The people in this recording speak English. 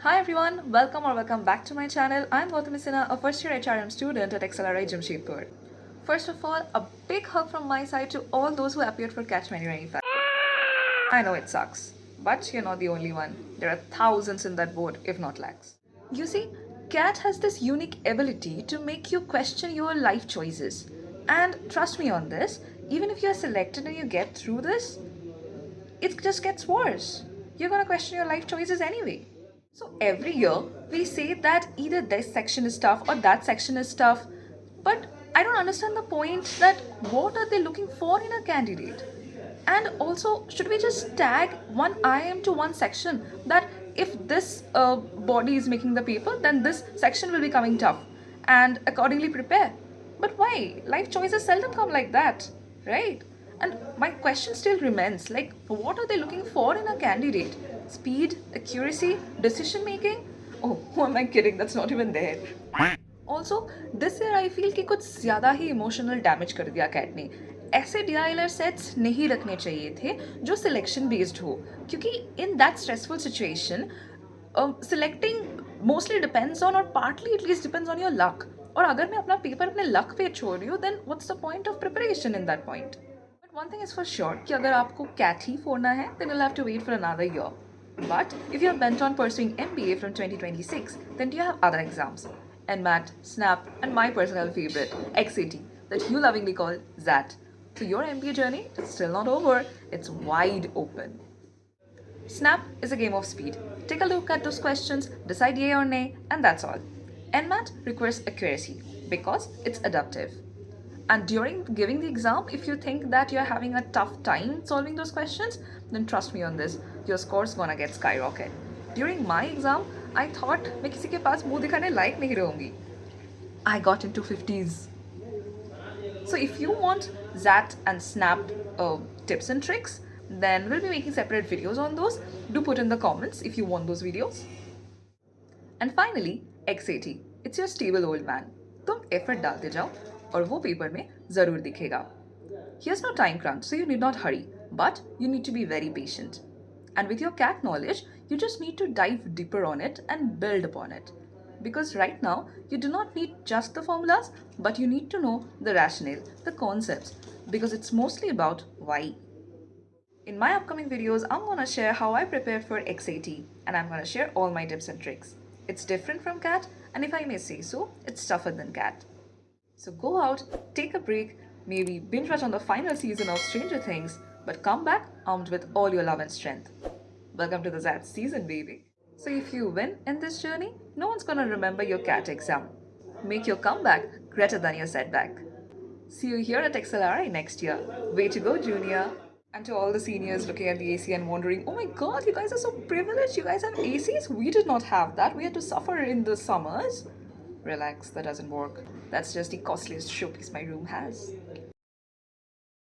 Hi everyone, welcome back to my channel. I'm Gautami Sinha, a first year HRM student at XLRI Jamshedpur. First of all, a big hug from my side to all those who appeared for Catch 2025. I know it sucks, but you're not the only one. There are thousands in that boat, if not lakhs. You see, CAT has this unique ability to make you question your life choices. And trust me on this, even if you're selected and you get through this, it just gets worse. You're gonna question your life choices anyway. So every year we say that either this section is tough or that section is tough, but I don't understand the point that what are they looking for in a candidate? And also, should we just tag one IM to one section that if this body is making the paper, then this section will be coming tough and accordingly prepare? But why? Life choices seldom come like that, right? And my question still remains like, what are they looking for in a candidate? Speed, accuracy, decision making? Oh, who am I kidding? That's not even there. Also this year I feel कि कुछ ज़्यादा ही emotional damage कर दिया cat ने. ऐसे DILR sets नहीं रखने चाहिए थे जो सिलेक्शन बेस्ड हो, क्योंकि in that stressful situation selecting mostly depends on और partly at least depends on your luck. और अगर मैं अपना पेपर अपने लक पे छोड़ रही हूँ then what's the point of preparation in that point. But one thing is for sure कि अगर आपको कैट ही फोड़ना है then you'll have to wait for another year. But if you're bent on pursuing MBA from 2026, then do you have other exams? NMAT, SNAP, and my personal favorite, XAT, that you lovingly call XAT. So your MBA journey is still not over, it's wide open. SNAP is a game of speed. Take a look at those questions, decide yay or nay, and that's all. NMAT requires accuracy because it's adaptive. And during giving the exam, if you think that you're having a tough time solving those questions, then trust me on this, your score's gonna get skyrocket. During my exam, I thought मैं किसी के पास मुंह दिखाने लायक नहीं रहूँगी. I got into 50s. So if you want XAT and SNAP tips and tricks, then we'll be making separate videos on those. Do put in the comments if you want those videos. And finally, XAT. It's your stable old man. तुम effort डालते जाओ और वो paper में ज़रूर दिखेगा. Here's no time crunch, so you need not hurry, but you need to be very patient. And with your CAT knowledge, you just need to dive deeper on it and build upon it. Because right now, you do not need just the formulas, but you need to know the rationale, the concepts, because it's mostly about why. In my upcoming videos, I'm gonna share how I prepared for XAT, and I'm gonna share all my tips and tricks. It's different from CAT, and if I may say so, it's tougher than CAT. So go out, take a break, maybe binge watch on the final season of Stranger Things, but come back armed with all your love and strength. Welcome to the XAT season, baby. So if you win in this journey, no one's gonna remember your CAT exam. Make your comeback greater than your setback. See you here at XLRI next year. Way to go, Junior. And to all the seniors looking at the AC and wondering, oh my god, you guys are so privileged, you guys have ACs? We did not have that, we had to suffer in the summers. Relax, that doesn't work. That's just the costliest showpiece my room has.